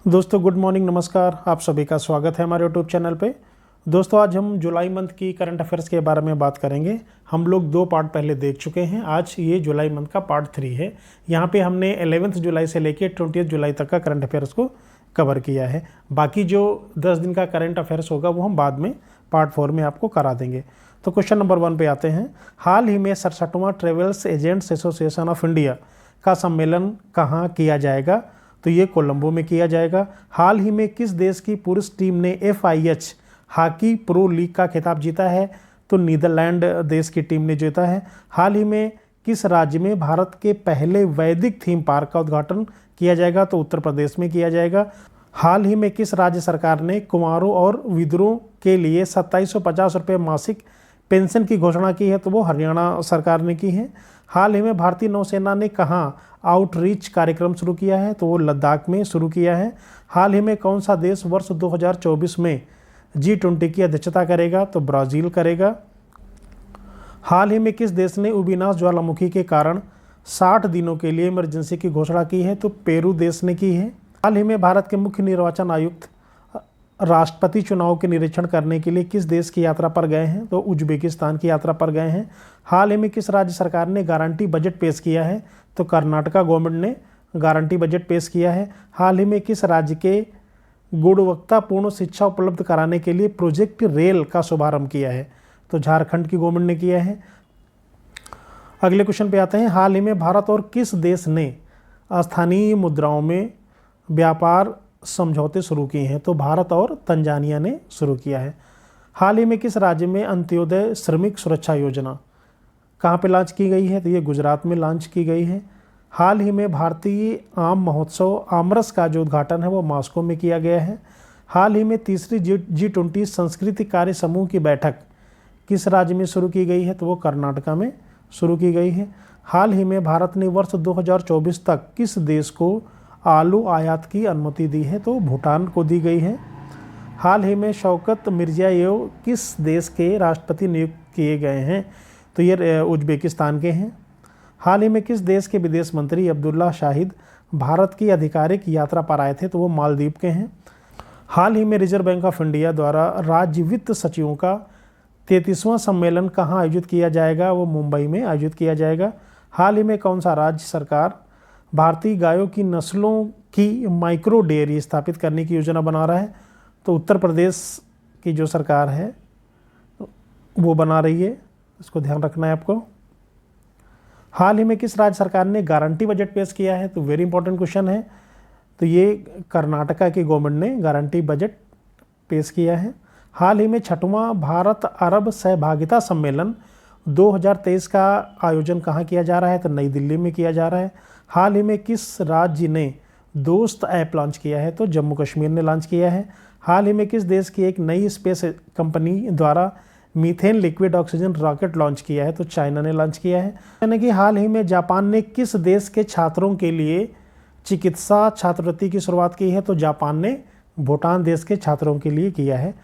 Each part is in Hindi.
दोस्तों गुड मॉर्निंग, नमस्कार। आप सभी का स्वागत है हमारे यूट्यूब चैनल पे। दोस्तों आज हम जुलाई मंथ की करंट अफेयर्स के बारे में बात करेंगे। हम लोग 2 पार्ट पहले देख चुके हैं। आज ये जुलाई मंथ का पार्ट 3 है। यहाँ पे हमने 11 जुलाई से लेकर 20 जुलाई तक का करंट अफेयर्स को कवर किया है। बाकी जो 10 दिन का करंट अफेयर्स होगा वो हम बाद में पार्ट 4 में आपको करा देंगे। तो क्वेश्चन नंबर 1 पे आते हैं। हाल ही में 67वां travels agents association of India का सम्मेलन कहाँ किया जाएगा? तो ये कोलंबो में किया जाएगा। हाल ही में किस देश की पुरुष टीम ने FIH हॉकी प्रो लीग का खिताब जीता है? तो नीदरलैंड देश की टीम ने जीता है। हाल ही में किस राज्य में भारत के पहले वैदिक थीम पार्क का उद्घाटन किया जाएगा? तो उत्तर प्रदेश में किया जाएगा। हाल ही में किस राज्य सरकार ने कुंवारों और विधुरों के लिए 2750 रुपये मासिक पेंशन की घोषणा की है? तो वो हरियाणा सरकार ने की है। हाल ही में भारतीय नौसेना ने कहाँ आउटरीच कार्यक्रम शुरू किया है? तो वो लद्दाख में शुरू किया है। हाल ही में कौन सा देश वर्ष 2024 में G20 की अध्यक्षता करेगा? तो ब्राज़ील करेगा। हाल ही में किस देश ने उबिनास ज्वालामुखी के कारण 60 दिनों के लिए इमरजेंसी की घोषणा की है? तो पेरू देश ने की है। हाल ही में भारत के मुख्य निर्वाचन आयुक्त राष्ट्रपति चुनाव के निरीक्षण करने के लिए किस देश की यात्रा पर गए हैं? तो उज्बेकिस्तान की यात्रा पर गए हैं। हाल ही में किस राज्य सरकार ने गारंटी बजट पेश किया है? तो कर्नाटका गवर्नमेंट ने गारंटी बजट पेश किया है। हाल ही में किस राज्य के गुणवत्तापूर्ण शिक्षा उपलब्ध कराने के लिए प्रोजेक्ट रेल का शुभारंभ किया है? तो झारखंड की गवर्नमेंट ने किया है। अगले क्वेश्चन पे आते हैं। हाल ही में भारत और किस देश ने स्थानीय मुद्राओं में व्यापार समझौते शुरू किए हैं? तो भारत और तंजानिया ने शुरू किया है। हाल ही में किस राज्य में अंत्योदय श्रमिक सुरक्षा योजना कहाँ पे लॉन्च की गई है? तो ये गुजरात में लॉन्च की गई है। हाल ही में भारतीय आम महोत्सव आमरस का जो उद्घाटन है वो मॉस्को में किया गया है। हाल ही में तीसरी G20 संस्कृति कार्य समूह की बैठक किस राज्य में शुरू की गई है? तो वो कर्नाटका में शुरू की गई है। हाल ही में भारत ने वर्ष 2024 तक किस देश को आलू आयात की अनुमति दी है? तो भूटान को दी गई है। हाल ही में शौकत मिर्जियोयेव किस देश के राष्ट्रपति नियुक्त किए गए हैं? तो ये उज्बेकिस्तान के हैं। हाल ही में किस देश के विदेश मंत्री अब्दुल्ला शाहिद भारत की आधिकारिक यात्रा पर आए थे? तो वो मालदीव के हैं। हाल ही में रिजर्व बैंक ऑफ इंडिया द्वारा राज्य वित्त सचिवों का 33वां सम्मेलन कहाँ आयोजित किया जाएगा? वो मुंबई में आयोजित किया जाएगा। हाल ही में कौन सा राज्य सरकार भारतीय गायों की नस्लों की माइक्रो डेयरी स्थापित करने की योजना बना रहा है? तो उत्तर प्रदेश की जो सरकार है वो बना रही है, इसको ध्यान रखना है आपको। हाल ही में किस राज्य सरकार ने गारंटी बजट पेश किया है? तो वेरी इंपॉर्टेंट क्वेश्चन है। तो ये कर्नाटका की गवर्नमेंट ने गारंटी बजट पेश किया है। हाल ही में 6वां भारत अरब सहभागिता सम्मेलन 2023 का आयोजन कहाँ किया जा रहा है? तो नई दिल्ली में किया जा रहा है। हाल ही में किस राज्य ने दोस्त ऐप लॉन्च किया है? तो जम्मू कश्मीर ने लॉन्च किया है। हाल ही में किस देश की एक नई स्पेस कंपनी द्वारा methane liquid oxygen rocket launch किया है? तो चाइना ने लॉन्च किया है। यानी कि हाल ही में जापान ने किस देश के छात्रों के लिए चिकित्सा छात्रवृत्ति की शुरुआत की है? तो जापान ने भूटान देश के छात्रों के लिए किया है।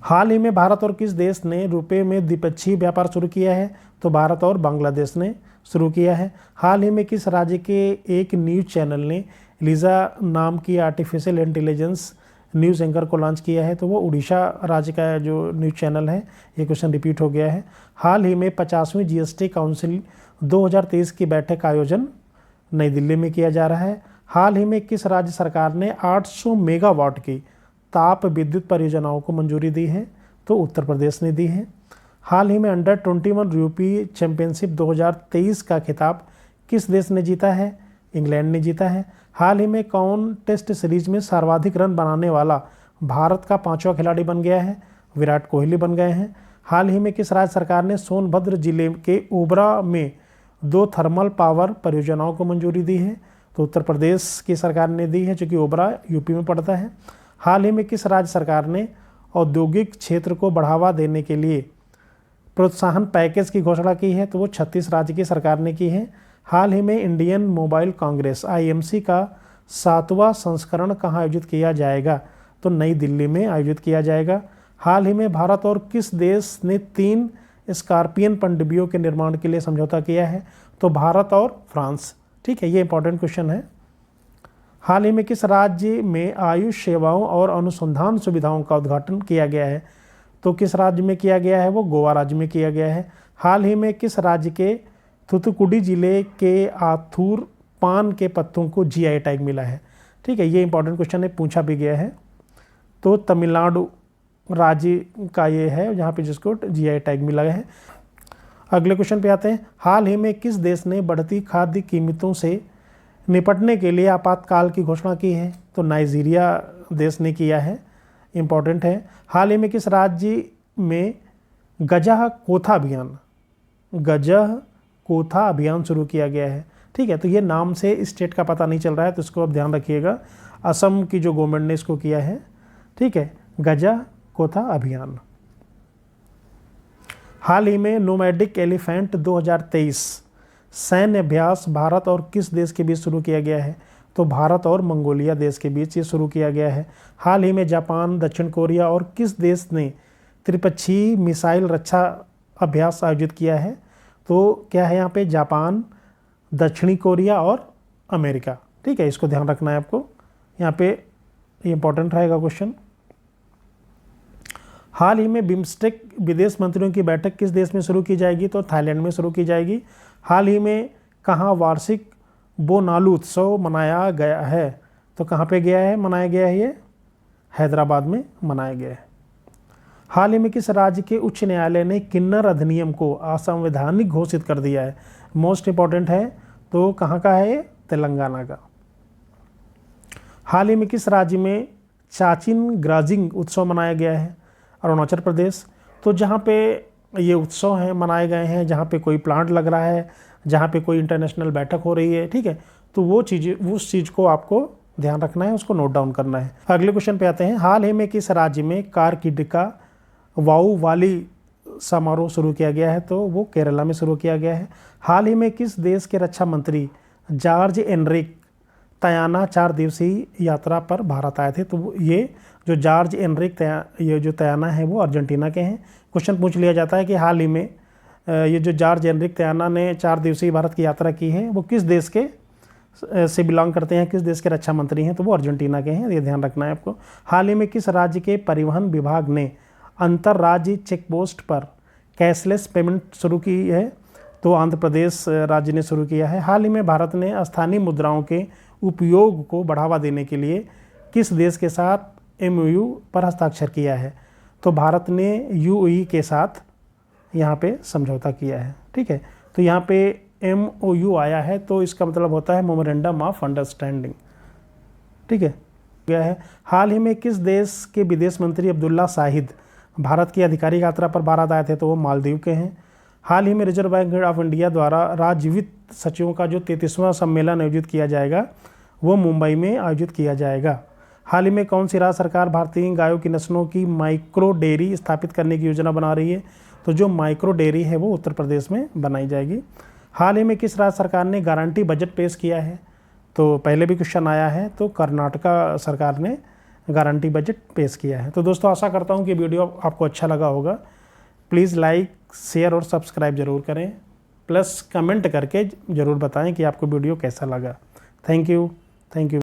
हाल ही में भारत और किस देश ने रुपये में द्विपक्षीय व्यापार शुरू किया है? तो भारत और बांग्लादेश ने शुरू किया है। हाल ही में किस राज्य के एक न्यूज़ चैनल ने लीजा नाम की आर्टिफिशियल इंटेलिजेंस न्यूज़ एंकर को लॉन्च किया है? तो वो उड़ीसा राज्य का जो न्यूज़ चैनल है। ये क्वेश्चन रिपीट हो गया है। हाल ही में 50वीं GST काउंसिल 2023 की बैठक का आयोजन नई दिल्ली में किया जा रहा है। हाल ही में किस राज्य सरकार ने 800 मेगावाट की ताप विद्युत परियोजनाओं को मंजूरी दी है? तो उत्तर प्रदेश ने दी है। हाल ही में अंडर 21 यूरोपीय चैंपियनशिप 2023 का खिताब किस देश ने जीता है? इंग्लैंड ने जीता है। हाल ही में कौन टेस्ट सीरीज में सर्वाधिक रन बनाने वाला भारत का 5वां खिलाड़ी बन गया है? विराट कोहली बन गए हैं। हाल ही में किस राज्य सरकार ने सोनभद्र जिले के ओबरा में 2 थर्मल पावर परियोजनाओं को मंजूरी दी है? तो उत्तर प्रदेश की सरकार ने दी है, जो कि ओबरा यूपी में पड़ता है। हाल ही में किस राज्य सरकार ने औद्योगिक क्षेत्र को बढ़ावा देने के लिए प्रोत्साहन पैकेज की घोषणा की है? तो वो 36 राज्य की सरकार ने की है। हाल ही में इंडियन मोबाइल कांग्रेस IMC का 7वां संस्करण कहाँ आयोजित किया जाएगा? तो नई दिल्ली में आयोजित किया जाएगा। हाल ही में भारत और किस देश ने 3 स्कॉर्पियन पनडुब्बियों के निर्माण के लिए समझौता किया है? तो भारत और फ्रांस। ठीक है, ये इंपॉर्टेंट क्वेश्चन है। हाल ही में किस राज्य में आयुष सेवाओं और अनुसंधान सुविधाओं का उद्घाटन किया गया है? तो किस राज्य में किया गया है? वो गोवा राज्य में किया गया है। हाल ही में किस राज्य के थूथुकुडी जिले के आथूर पान के पत्तों को जीआई टैग मिला है? ठीक है, ये इंपॉर्टेंट क्वेश्चन है, पूछा भी गया है। तो तमिलनाडु राज्य का ये है जहाँ पे जिसको जीआई टैग मिला है। अगले क्वेश्चन पे आते हैं। हाल ही में किस देश ने बढ़ती खाद्य कीमतों से निपटने के लिए आपातकाल की घोषणा की है? तो नाइजीरिया देश ने किया है, इम्पॉर्टेंट है। हाल ही में किस राज्य में गजह कोथा अभियान शुरू किया गया है? ठीक है, तो ये नाम से स्टेट का पता नहीं चल रहा है, तो इसको आप ध्यान रखिएगा। असम की जो गवर्नमेंट ने इसको किया है, ठीक है, गजह कोथा अभियान। हाल ही में नोमैडिक एलिफेंट 2023 सैन्य अभ्यास भारत और किस देश के बीच शुरू किया गया है? तो भारत और मंगोलिया देश के बीच ये शुरू किया गया है। हाल ही में जापान, दक्षिण कोरिया और किस देश ने त्रिपक्षीय मिसाइल रक्षा अभ्यास आयोजित किया है? तो क्या है यहाँ पे? जापान, दक्षिणी कोरिया और अमेरिका। ठीक है, इसको ध्यान रखना है आपको, यहाँ पे इंपॉर्टेंट रहेगा क्वेश्चन। हाल ही में बिम्स्टेक विदेश मंत्रियों की बैठक किस देश में शुरू की जाएगी? तो थाईलैंड में शुरू की जाएगी। हाल ही में कहाँ वार्षिक बोनालू उत्सव मनाया गया है? तो कहाँ पे गया है, मनाया गया है? ये हैदराबाद में मनाया गया है। हाल ही में किस राज्य के उच्च न्यायालय ने किन्नर अधिनियम को असंवैधानिक घोषित कर दिया है? मोस्ट इंपॉर्टेंट है, तो कहाँ का है? तेलंगाना का। हाल ही में किस राज्य में चाचिन ग्राजिंग उत्सव मनाया गया है? अरुणाचल प्रदेश। तो जहाँ पे ये उत्सव हैं मनाए गए हैं, जहाँ पे कोई प्लांट लग रहा है, जहाँ पे कोई इंटरनेशनल बैठक हो रही है, ठीक है, तो वो चीज़ें, उस चीज़ को आपको ध्यान रखना है, उसको नोट डाउन करना है। अगले क्वेश्चन पे आते हैं। हाल ही में किस राज्य में कारकिडिका वाऊ वाली समारोह शुरू किया गया है? तो वो केरला में शुरू किया गया है। हाल ही में किस देश के रक्षा मंत्री जॉर्ज एनरिक तयाना 4 दिवसीय यात्रा पर भारत आए थे? तो ये जो जॉर्ज एनरिक ये जो तयाना है वो अर्जेंटीना के हैं। क्वेश्चन पूछ लिया जाता है कि हाल ही में ये जो जॉर्ज एनरिक तयाना ने 4 दिवसीय भारत की यात्रा की है, वो किस देश के से बिलोंग करते हैं, किस देश के रक्षा मंत्री हैं? तो वो अर्जेंटीना के हैं, ये ध्यान रखना है आपको। हाल ही में किस राज्य के परिवहन विभाग ने अंतर्राज्यीय चेकपोस्ट पर कैशलेस पेमेंट शुरू की है? तो आंध्र प्रदेश राज्य ने शुरू किया है। हाल ही में भारत ने स्थानीय मुद्राओं के उपयोग को बढ़ावा देने के लिए किस देश के साथ MOU पर हस्ताक्षर किया है? तो भारत ने UAE के साथ यहाँ पे समझौता किया है। ठीक है, तो यहाँ पे MOU आया है, तो इसका मतलब होता है मेमोरेंडम ऑफ अंडरस्टैंडिंग। ठीक है, गया है। हाल ही में किस देश के विदेश मंत्री अब्दुल्ला शाहिद भारत की आधिकारिक यात्रा पर भारत आए थे? तो वो मालदीव के हैं। हाल ही में रिजर्व बैंक ऑफ इंडिया द्वारा राज्य वित्त सचिवों का जो 33वां सम्मेलन आयोजित किया जाएगा वो मुंबई में आयोजित किया जाएगा। हाल ही में कौन सी राज्य सरकार भारतीय गायों की नस्लों की माइक्रो डेयरी स्थापित करने की योजना बना रही है? तो जो माइक्रो डेयरी है वो उत्तर प्रदेश में बनाई जाएगी। हाल ही में किस राज्य सरकार ने गारंटी बजट पेश किया है? तो पहले भी क्वेश्चन आया है, तो कर्नाटका सरकार ने गारंटी बजट पेश किया है। तो दोस्तों आशा करता हूँ कि वीडियो आपको अच्छा लगा होगा। प्लीज़ लाइक, शेयर और सब्सक्राइब ज़रूर करें, प्लस कमेंट करके ज़रूर बताएं कि आपको वीडियो कैसा लगा। Thank you.